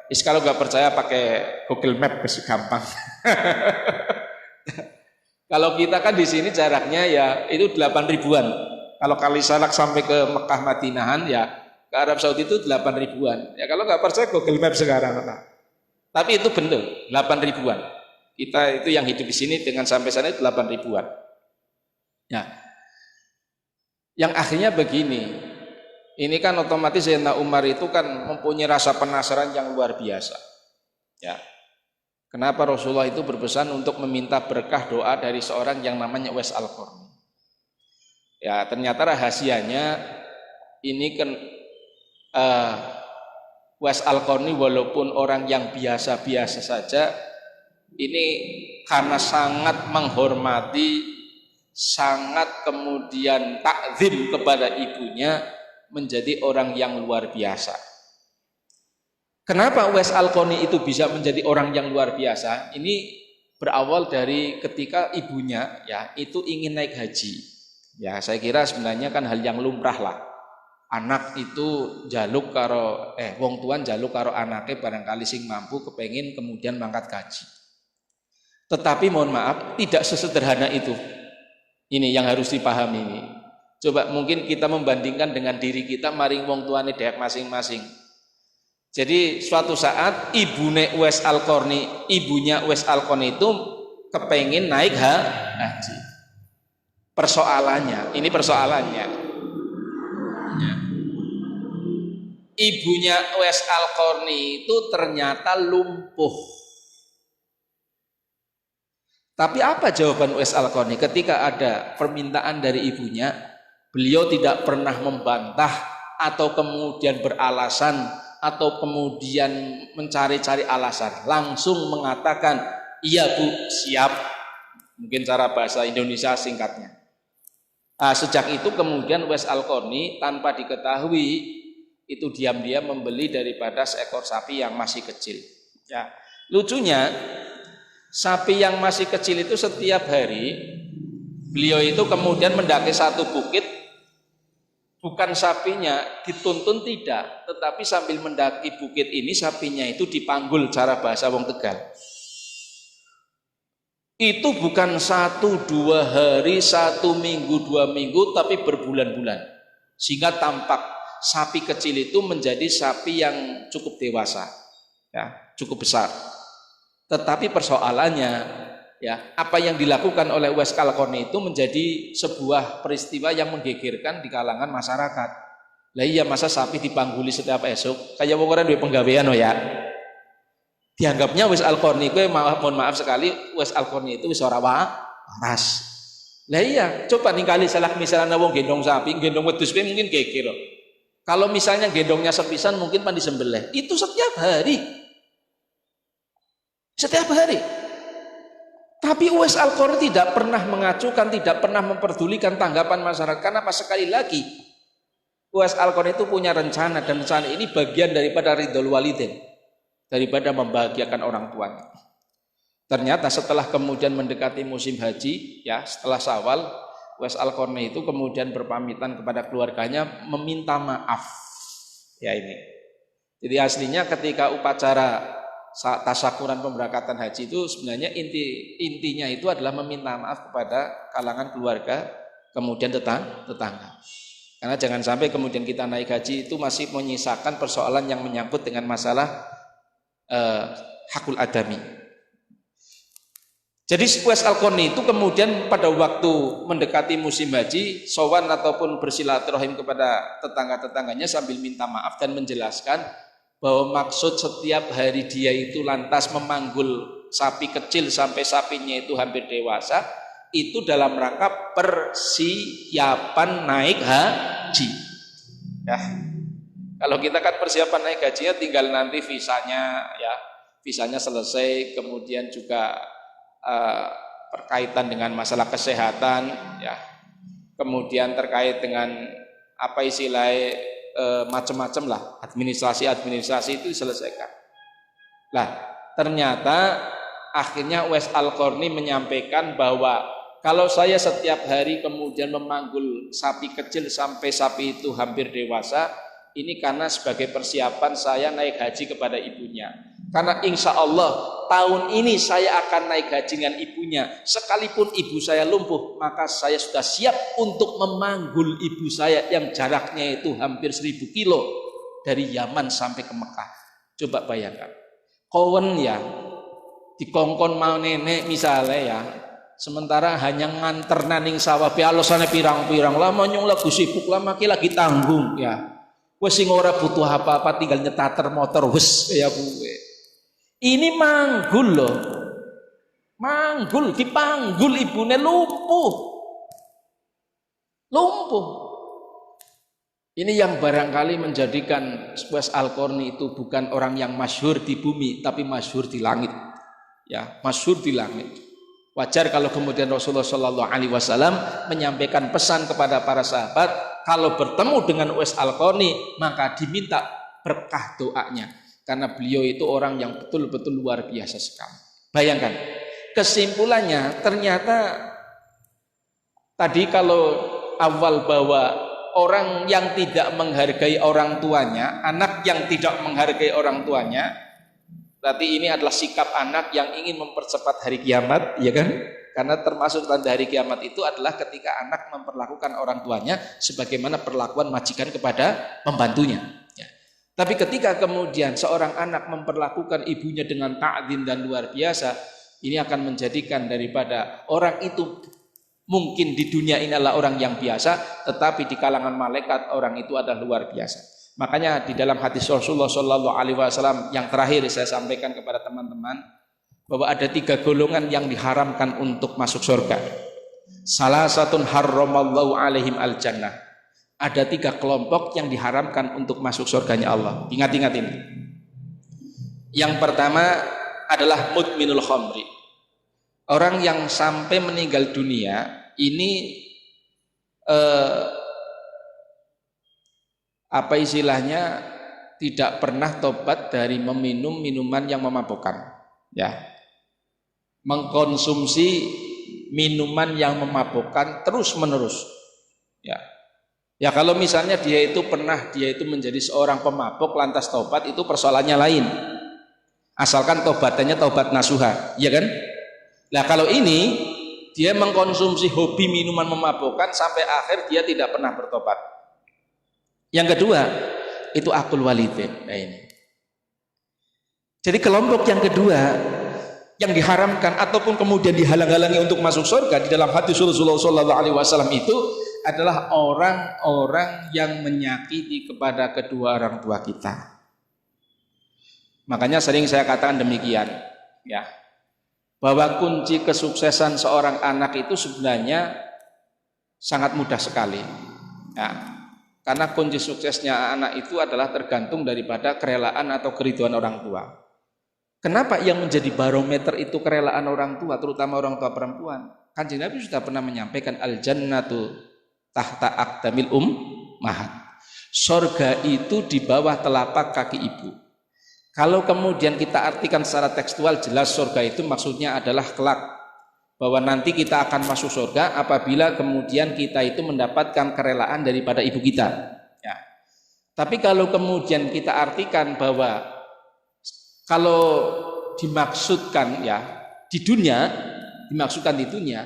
[SPEAKER 2] Kalau nggak percaya pakai Google Map masih gampang. Kalau kita kan di sini jaraknya ya itu 8 ribuan. Kalau kali salak sampai ke Mekah Madinahan ya ke Arab Saudi itu 8 ribuan. Ya kalau nggak percaya Google Map sekarang. Nah. Tapi itu benar 8 ribuan. Kita itu yang hidup di sini dengan sampai sana itu 8 ribuan. Ya. Yang akhirnya begini. Ini kan otomatis Sayyidina Umar itu kan mempunyai rasa penasaran yang luar biasa. Ya. Kenapa Rasulullah itu berpesan untuk meminta berkah doa dari seorang yang namanya Uwais Al-Qarni? Ya, ternyata rahasianya ini kan Uwais Al-Qarni walaupun orang yang biasa-biasa saja, ini karena sangat menghormati, sangat kemudian takzim kepada ibunya, menjadi orang yang luar biasa. Kenapa Uwais Al-Qarni itu bisa menjadi orang yang luar biasa? Ini berawal dari ketika ibunya ya itu ingin naik haji. Ya, saya kira sebenarnya kan hal yang lumrah lah. Anak itu jaluk karo wong tuan jaluk karo anaknya barangkali sing mampu kepengin kemudian mangkat haji. Tetapi mohon maaf, tidak sesederhana itu. Ini yang harus dipahami ini. Coba mungkin kita membandingkan dengan diri kita maring wong tuane dewek masing-masing. Jadi suatu saat ibunya Uwais Al-Qarni itu kepengin naik haji. Persoalannya, ini persoalannya. Ya. Ibunya Uwais Al-Qarni itu ternyata lumpuh. Tapi apa jawaban Uwais Al-Qarni ketika ada permintaan dari ibunya? Beliau tidak pernah membantah atau kemudian beralasan atau kemudian mencari-cari alasan, langsung mengatakan iya Bu, siap. Mungkin cara bahasa Indonesia singkatnya. Sejak itu kemudian Uwais Al-Qarni tanpa diketahui itu diam-diam membeli daripada seekor sapi yang masih kecil. Ya, lucunya sapi yang masih kecil itu setiap hari beliau itu kemudian mendaki satu bukit. Bukan sapinya dituntun tidak, tetapi sambil mendaki bukit ini sapinya itu dipanggul, cara bahasa wong Tegal. Itu bukan 1-2 hari, 1 minggu, 2 minggu, tapi berbulan-bulan. Sehingga tampak sapi kecil itu menjadi sapi yang cukup dewasa, ya, cukup besar. Tetapi persoalannya ya, apa yang dilakukan oleh Uwais Al-Qarni itu menjadi sebuah peristiwa yang menggegerkan di kalangan masyarakat. Lah iya, masa sapi dipangguli setiap esok kayak wong ora duwe penggawean ya. Dianggapnya Uwais Al-Qarni kuwi mohon maaf sekali, Uwais Al-Qarni itu wis ora waras. Lah iya, coba ningali salah misalnya wong gendong sapi, gendong wedhus kuwi mungkin geger loh. Kalau misalnya gendongnya sepisan mungkin pan disembelih. Itu setiap hari. Setiap hari. Tapi Uwais Al-Qarni tidak pernah mengacukan, tidak pernah memperdulikan tanggapan masyarakat. Karena apa? Sekali lagi, Uwais Al-Qarni itu punya rencana, dan rencana ini bagian daripada ridhol walidain, daripada membahagiakan orang tuanya. Ternyata setelah kemudian mendekati musim haji, ya setelah Syawal, Uwais Al-Qarni itu kemudian berpamitan kepada keluarganya meminta maaf. Ya ini. Jadi aslinya ketika upacara tasyakuran pemberangkatan haji itu sebenarnya intinya itu adalah meminta maaf kepada kalangan keluarga, kemudian tetangga. Karena jangan sampai kemudian kita naik haji itu masih menyisakan persoalan yang menyangkut dengan masalah hakul adami. Jadi Uwais Al-Qarni itu kemudian pada waktu mendekati musim haji, sowan ataupun bersilaturahim kepada tetangga-tetangganya sambil minta maaf dan menjelaskan bahwa maksud setiap hari dia itu lantas memanggul sapi kecil sampai sapinya itu hampir dewasa, itu dalam rangka persiapan naik haji. Ya. Kalau kita kan persiapan naik gajinya tinggal nanti visanya ya, visanya selesai, kemudian juga berkaitan dengan masalah kesehatan ya, kemudian terkait dengan apa istilahnya macam-macam lah, administrasi itu diselesaikan. Lah ternyata akhirnya Uwais Al-Qarni menyampaikan bahwa kalau saya setiap hari kemudian memanggul sapi kecil sampai sapi itu hampir dewasa, ini karena sebagai persiapan saya naik haji kepada ibunya. Karena insya Allah tahun ini saya akan naik haji dengan ibunya. Sekalipun ibu saya lumpuh, maka saya sudah siap untuk memanggul ibu saya yang jaraknya itu hampir 1000 kilo dari Yaman sampai ke Mekah. Coba bayangkan. Kawan ya, dikongkon mau nenek misalnya ya, sementara hanya nganter naning sawah pialosane pirang-pirang lama nyung lagu sibuk lama lagi tanggung ya. Wes sing ora butuh apa-apa tinggal nyetater motor wes ya gue. Ini manggul loh. Manggul dipanggul ibune lumpuh. Lumpuh. Ini yang barangkali menjadikan Uwais Al-Qarni itu bukan orang yang masyhur di bumi tapi masyhur di langit. Ya, masyhur di langit. Wajar kalau kemudian Rasulullah Shallallahu Alaihi Wasallam menyampaikan pesan kepada para sahabat, kalau bertemu dengan Uwais Al-Qarni maka diminta berkah doanya, karena beliau itu orang yang betul-betul luar biasa sekali. Bayangkan, kesimpulannya ternyata tadi kalau awal bahwa orang yang tidak menghargai orang tuanya, anak yang tidak menghargai orang tuanya, berarti ini adalah sikap anak yang ingin mempercepat hari kiamat, ya kan? Karena termasuk tanda hari kiamat itu adalah ketika anak memperlakukan orang tuanya sebagaimana perlakuan majikan kepada pembantunya. Ya. Tapi ketika kemudian seorang anak memperlakukan ibunya dengan ta'zim dan luar biasa, ini akan menjadikan daripada orang itu mungkin di dunia ini adalah orang yang biasa, tetapi di kalangan malaikat orang itu adalah luar biasa. Makanya di dalam hadis Rasulullah Shallallahu Alaihi Wasallam yang terakhir saya sampaikan kepada teman-teman bahwa ada 3 golongan yang diharamkan untuk masuk surga. Salah satu harramallahu alaihim al jannah. Ada 3 kelompok yang diharamkan untuk masuk surganya Allah. Ingat-ingat ini. Yang pertama adalah mudminul khamri. Orang yang sampai meninggal dunia ini apa istilahnya tidak pernah tobat dari meminum minuman yang memabukkan, ya, mengkonsumsi minuman yang memabukkan terus menerus, ya. Ya kalau misalnya dia itu menjadi seorang pemabuk lantas tobat itu persoalannya lain, asalkan tobatannya tobat nasuha, ya kan? Nah kalau ini dia mengkonsumsi hobi minuman memabukkan sampai akhir dia tidak pernah bertobat. Yang kedua itu akul walidain. Nah ini. Jadi kelompok yang kedua yang diharamkan ataupun kemudian dihalang-halangi untuk masuk surga di dalam hadis Rasulullah Shallallahu Alaihi Wasallam itu adalah orang-orang yang menyakiti kepada kedua orang tua kita. Makanya sering saya katakan demikian, ya, bahwa kunci kesuksesan seorang anak itu sebenarnya sangat mudah sekali. Ya. Karena kunci suksesnya anak itu adalah tergantung daripada kerelaan atau keriduan orang tua. Kenapa yang menjadi barometer itu kerelaan orang tua, terutama orang tua perempuan? Kanjeng Nabi sudah pernah menyampaikan al-jannatu tahta aqdamil ummahat. Surga itu di bawah telapak kaki ibu. Kalau kemudian kita artikan secara tekstual, jelas surga itu maksudnya adalah kelak, bahwa nanti kita akan masuk surga apabila kemudian kita itu mendapatkan kerelaan daripada ibu kita, ya. Tapi kalau kemudian kita artikan bahwa kalau dimaksudkan ya di dunia, dimaksudkan di dunia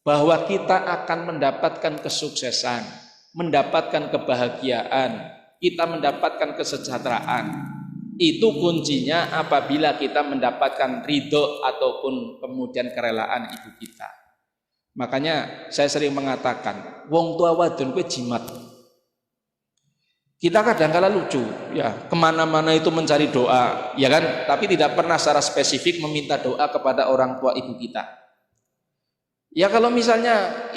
[SPEAKER 2] bahwa kita akan mendapatkan kesuksesan, mendapatkan kebahagiaan, kita mendapatkan kesejahteraan, itu kuncinya apabila kita mendapatkan ridho ataupun kemudian kerelaan ibu kita. Makanya saya sering mengatakan, wong tua wadon kuwi jimat. Kita kadang-kala lucu, ya, kemana-mana itu mencari doa, ya kan? Tapi tidak pernah secara spesifik meminta doa kepada orang tua ibu kita. Ya kalau misalnya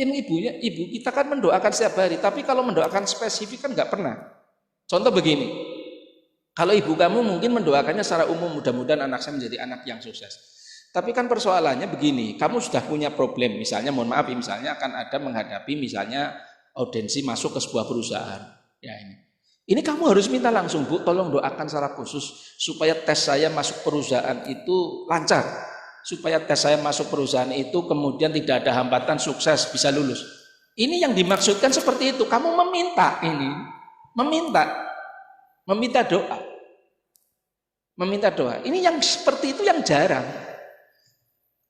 [SPEAKER 2] Ini ibu kita kan mendoakan setiap hari, tapi kalau mendoakan spesifik kan nggak pernah. Contoh begini, kalau ibu kamu mungkin mendoakannya secara umum, mudah-mudahan anak saya menjadi anak yang sukses. Tapi kan persoalannya begini, kamu sudah punya problem, misalnya mohon maaf, misalnya akan ada menghadapi misalnya audensi masuk ke sebuah perusahaan. Ya ini kamu harus minta langsung, Bu, tolong doakan secara khusus supaya tes saya masuk perusahaan itu lancar, supaya tes saya masuk perusahaan itu kemudian tidak ada hambatan, sukses, bisa lulus. Ini yang dimaksudkan seperti itu. Kamu meminta ini, meminta doa, meminta doa. Ini yang seperti itu yang jarang.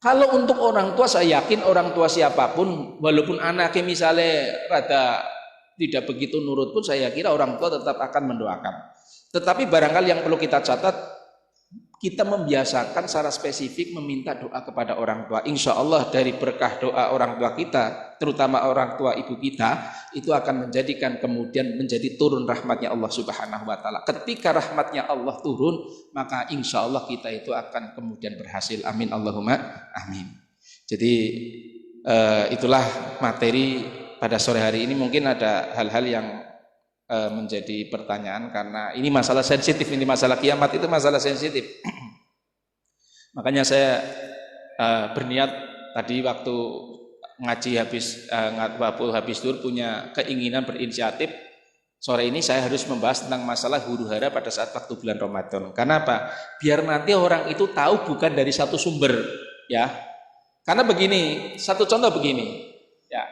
[SPEAKER 2] Kalau untuk orang tua, saya yakin orang tua siapapun, walaupun anaknya misalnya rada tidak begitu nurut pun, saya kira orang tua tetap akan mendoakan. Tetapi barangkali yang perlu kita catat, kita membiasakan secara spesifik meminta doa kepada orang tua. Insya Allah dari berkah doa orang tua kita, terutama orang tua ibu kita, itu akan menjadikan kemudian menjadi turun rahmatnya Allah Subhanahu wa Ta'ala. Ketika rahmatnya Allah turun, maka insya Allah kita itu akan kemudian berhasil. Amin Allahumma amin. Jadi itulah materi pada sore hari ini. Mungkin ada hal-hal yang menjadi pertanyaan karena ini masalah sensitif, ini masalah kiamat itu masalah sensitif. Makanya saya berniat tadi waktu ngaji habis tur punya keinginan berinisiatif, sore ini saya harus membahas tentang masalah huru-hara pada saat waktu bulan Ramadan. Karena apa? Biar nanti orang itu tahu bukan dari satu sumber, ya. Karena begini, satu contoh begini, ya.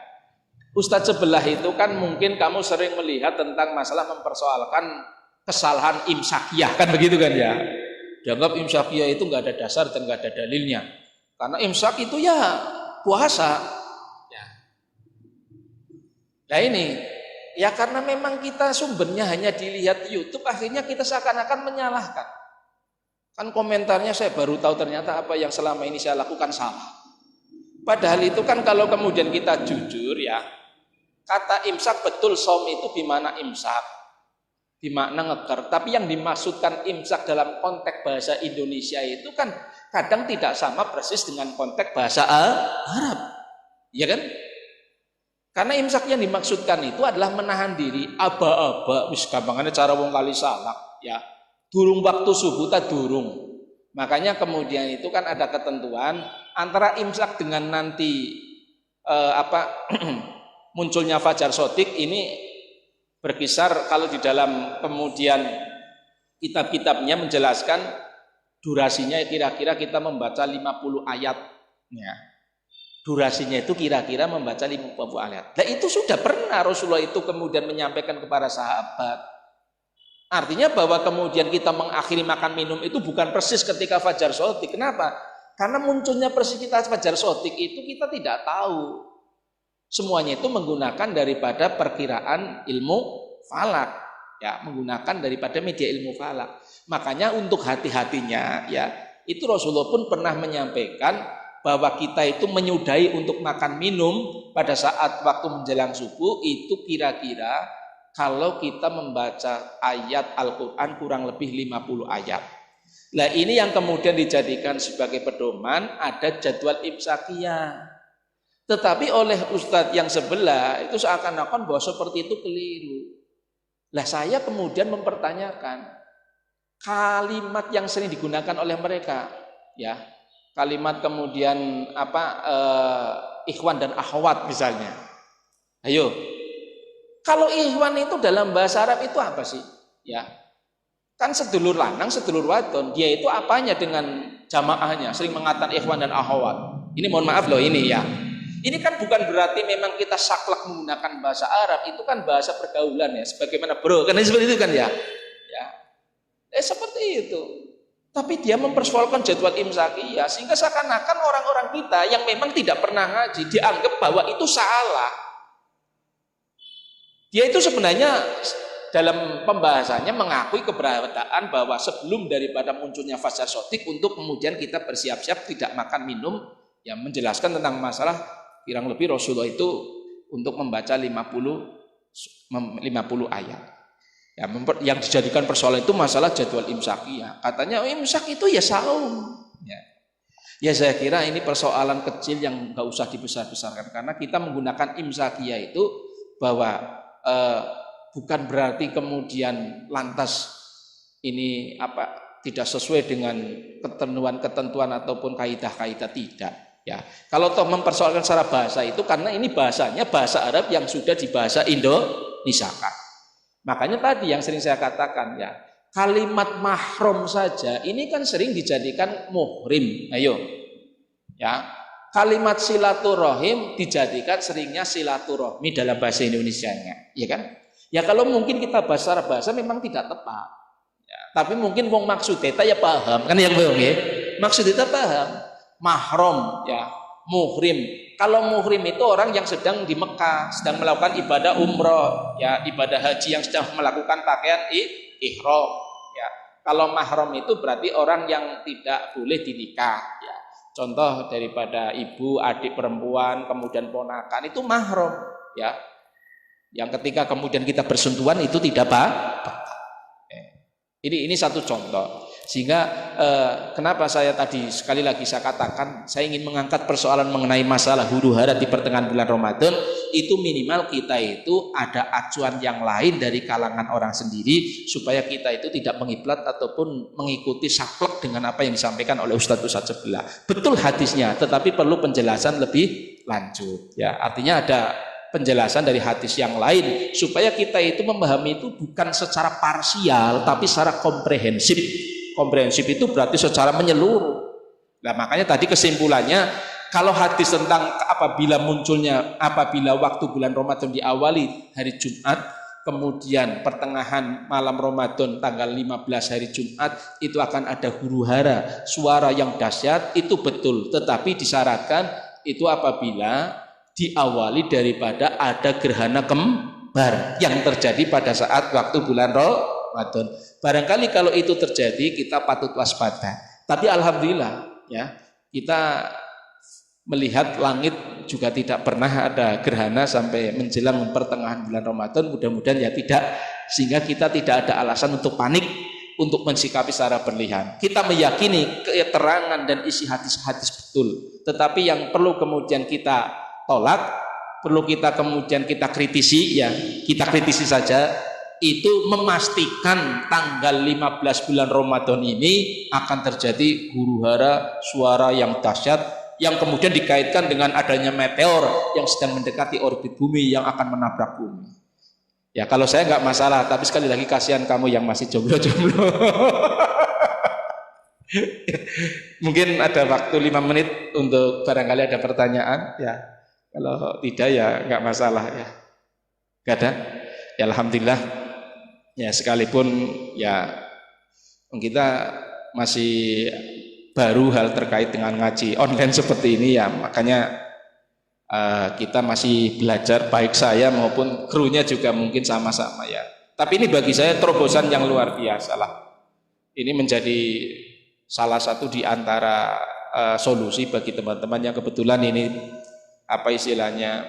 [SPEAKER 2] Ustadz sebelah itu kan mungkin kamu sering melihat tentang masalah mempersoalkan kesalahan imsakiyah, kan begitu kan ya? Dianggap imsakiyah itu nggak ada dasar dan nggak ada dalilnya. Karena imsak itu ya puasa. Ya. Nah ini, ya karena memang kita sumbernya hanya dilihat di YouTube, akhirnya kita seakan-akan menyalahkan. Kan komentarnya saya baru tahu ternyata apa yang selama ini saya lakukan salah. Padahal itu kan kalau kemudian kita jujur ya, kata imsak betul, saum itu bimana imsak, bimakna ngeker. Tapi yang dimaksudkan imsak dalam konteks bahasa Indonesia itu kan kadang tidak sama persis dengan konteks bahasa Arab, ya kan? Karena imsak yang dimaksudkan itu adalah menahan diri, aba-aba, wis gampangannya cara wong kali salak, ya. Durung waktu subuh tak durung. Makanya kemudian itu kan ada ketentuan antara imsak dengan nanti munculnya fajar sodik ini berkisar, kalau di dalam kemudian kitab-kitabnya menjelaskan durasinya kira-kira kita membaca 50 ayat ya. Durasinya itu kira-kira membaca 50 ayat. Nah itu sudah pernah Rasulullah itu kemudian menyampaikan kepada sahabat. Artinya bahwa kemudian kita mengakhiri makan minum itu bukan persis ketika fajar sodik. Kenapa? Karena munculnya persis kita fajar sodik itu kita tidak tahu. Semuanya itu menggunakan daripada perkiraan ilmu falak, ya, menggunakan daripada media ilmu falak. Makanya untuk hati-hatinya, ya, itu Rasulullah pun pernah menyampaikan bahwa kita itu menyudahi untuk makan minum pada saat waktu menjelang subuh itu kira-kira kalau kita membaca ayat Al-Quran kurang lebih 50 ayat. Nah ini yang kemudian dijadikan sebagai pedoman, ada jadwal imsakiyah. Tetapi oleh ustadz yang sebelah itu seakan-akan bahwa seperti itu keliru. Lah saya kemudian mempertanyakan kalimat yang sering digunakan oleh mereka, ya, kalimat kemudian ikhwan dan akhwat misalnya. Ayo, kalau ikhwan itu dalam bahasa Arab itu apa sih? Ya, kan sedulur lanang, sedulur wadon. Dia itu apanya dengan jamaahnya? Sering mengatakan ikhwan dan akhwat. Ini mohon maaf loh ini ya. Ini kan bukan berarti memang kita saklek menggunakan bahasa Arab, itu kan bahasa pergaulan ya, sebagaimana bro, kan seperti itu kan ya. Ya. Seperti itu. Tapi dia mempersoalkan jadwal imsakiyah sehingga seakan-akan orang-orang kita yang memang tidak pernah ngaji dianggap bahwa itu salah. Dia itu sebenarnya dalam pembahasannya mengakui keberadaan bahwa sebelum daripada munculnya fajar sodik untuk kemudian kita bersiap-siap tidak makan minum, yang menjelaskan tentang masalah kurang lebih Rasulullah itu untuk membaca 50 ayat. Ya, yang dijadikan persoalan itu masalah jadwal imsakiyah. Katanya imsak itu ya saum. Ya. Ya saya kira ini persoalan kecil yang nggak usah dibesar-besarkan, karena kita menggunakan imsakiyah itu bahwa bukan berarti kemudian lantas ini tidak sesuai dengan ketentuan ataupun kaidah-kaidah, tidak ya. Kalau toh mempersoalkan secara bahasa itu karena ini bahasanya bahasa Arab yang sudah dibahasa Indonesia. Makanya tadi yang sering saya katakan ya, kalimat mahram saja ini kan sering dijadikan muhrim. Ayo ya, kalimat silaturahim dijadikan seringnya silaturahmi dalam bahasa Indonesianya, ya kan? Ya kalau mungkin kita bahasa memang tidak tepat, ya, tapi mungkin wong maksud kita ya paham, kan yang bohong ya. Maksud kita paham, mahram ya, muhrim. Kalau muhrim itu orang yang sedang di Mekah, sedang melakukan ibadah umroh, ya ibadah haji yang sedang melakukan pakaian ihram. Ya, kalau mahram itu berarti orang yang tidak boleh dinikah. Ya. Contoh daripada ibu, adik perempuan, kemudian ponakan itu mahram. Ya, yang ketika kemudian kita bersentuhan itu tidak ini satu contoh. Sehingga kenapa saya tadi sekali lagi saya katakan saya ingin mengangkat persoalan mengenai masalah huru-hara di pertengahan bulan Ramadan, itu minimal kita itu ada acuan yang lain dari kalangan orang sendiri supaya kita itu tidak mengiblat ataupun mengikuti saklek dengan apa yang disampaikan oleh Ustadz sebelah. Betul hadisnya, tetapi perlu penjelasan lebih lanjut. Ya, artinya ada penjelasan dari hadis yang lain supaya kita itu memahami itu bukan secara parsial tapi secara komprehensif. Komprehensif itu berarti secara menyeluruh. Nah, makanya tadi kesimpulannya kalau hadis tentang apabila waktu bulan Ramadan diawali hari Jumat, kemudian pertengahan malam Ramadan tanggal 15 hari Jumat itu akan ada huru-hara, suara yang dahsyat, itu betul, tetapi disyaratkan itu apabila diawali daripada ada gerhana kembar yang terjadi pada saat waktu bulan Ramadan. Barangkali kalau itu terjadi kita patut waspada. Tapi alhamdulillah ya, kita melihat langit juga tidak pernah ada gerhana sampai menjelang pertengahan bulan Ramadan. Mudah-mudahan ya tidak, sehingga kita tidak ada alasan untuk panik untuk mensikapi secara berlebihan. Kita meyakini keterangan dan isi hadis-hadis betul, tetapi yang perlu kemudian kita tolak, perlu kita kemudian kita kritisi, ya kita kritisi saja, itu memastikan tanggal 15 bulan Ramadan ini akan terjadi huru-hara, suara yang dahsyat yang kemudian dikaitkan dengan adanya meteor yang sedang mendekati orbit bumi yang akan menabrak bumi. Ya kalau saya nggak masalah, tapi sekali lagi kasihan kamu yang masih jomblo-jomblo. Mungkin ada waktu 5 menit untuk barangkali ada pertanyaan, ya. Kalau tidak ya nggak masalah ya. Gak ada. Ya alhamdulillah. Ya sekalipun ya kita masih baru hal terkait dengan ngaji online seperti ini ya, makanya kita masih belajar, baik saya maupun krunya juga mungkin sama-sama ya. Tapi ini bagi saya terobosan yang luar biasa lah. Ini menjadi salah satu di antara solusi bagi teman-teman yang kebetulan ini apa istilahnya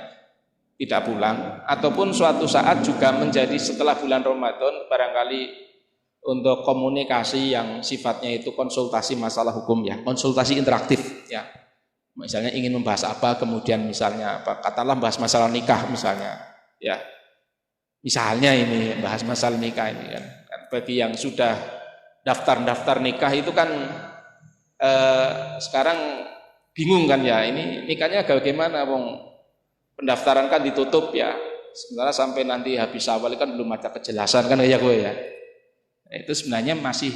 [SPEAKER 2] tidak pulang, ataupun suatu saat juga menjadi setelah bulan Ramadan barangkali untuk komunikasi yang sifatnya itu konsultasi masalah hukum ya, konsultasi interaktif ya. Misalnya ingin membahas apa, kemudian misalnya apa, katakanlah bahas masalah nikah misalnya ya. Misalnya ini bahas masalah nikah ini kan. Bagi yang sudah daftar nikah itu kan sekarang bingung kan ya, ini nikahnya bagaimana, wong pendaftaran kan ditutup ya, sementara sampai nanti habis awal kan belum ada kejelasan kan ya gue ya. Nah, itu sebenarnya masih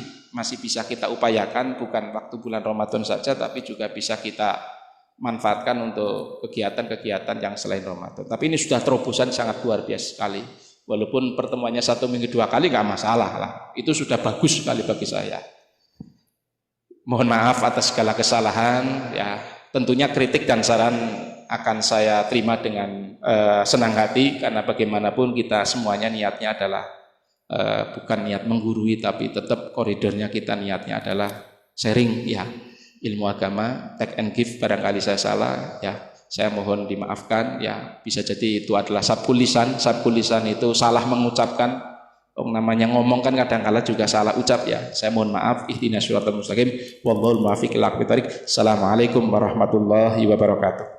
[SPEAKER 2] bisa kita upayakan, bukan waktu bulan Ramadan saja, tapi juga bisa kita manfaatkan untuk kegiatan-kegiatan yang selain Ramadan. Tapi ini sudah terobosan sangat luar biasa sekali. Walaupun pertemuannya 1 minggu 2 kali nggak masalah lah, itu sudah bagus sekali bagi saya. Mohon maaf atas segala kesalahan ya. Tentunya kritik dan saran akan saya terima dengan senang hati, karena bagaimanapun kita semuanya niatnya adalah bukan niat menggurui, tapi tetap koridornya kita niatnya adalah sharing ya, ilmu agama, take and give. Barangkali saya salah ya, saya mohon dimaafkan ya. Bisa jadi itu adalah sabkul lisan itu salah mengucapkan, Namanya ngomong kan kadang-kala juga salah ucap ya. Saya mohon maaf. Ihdinas siratal mustaqim. Wallahul muwaffiq ila aqwamit thoriq. Assalamualaikum warahmatullahi wabarakatuh.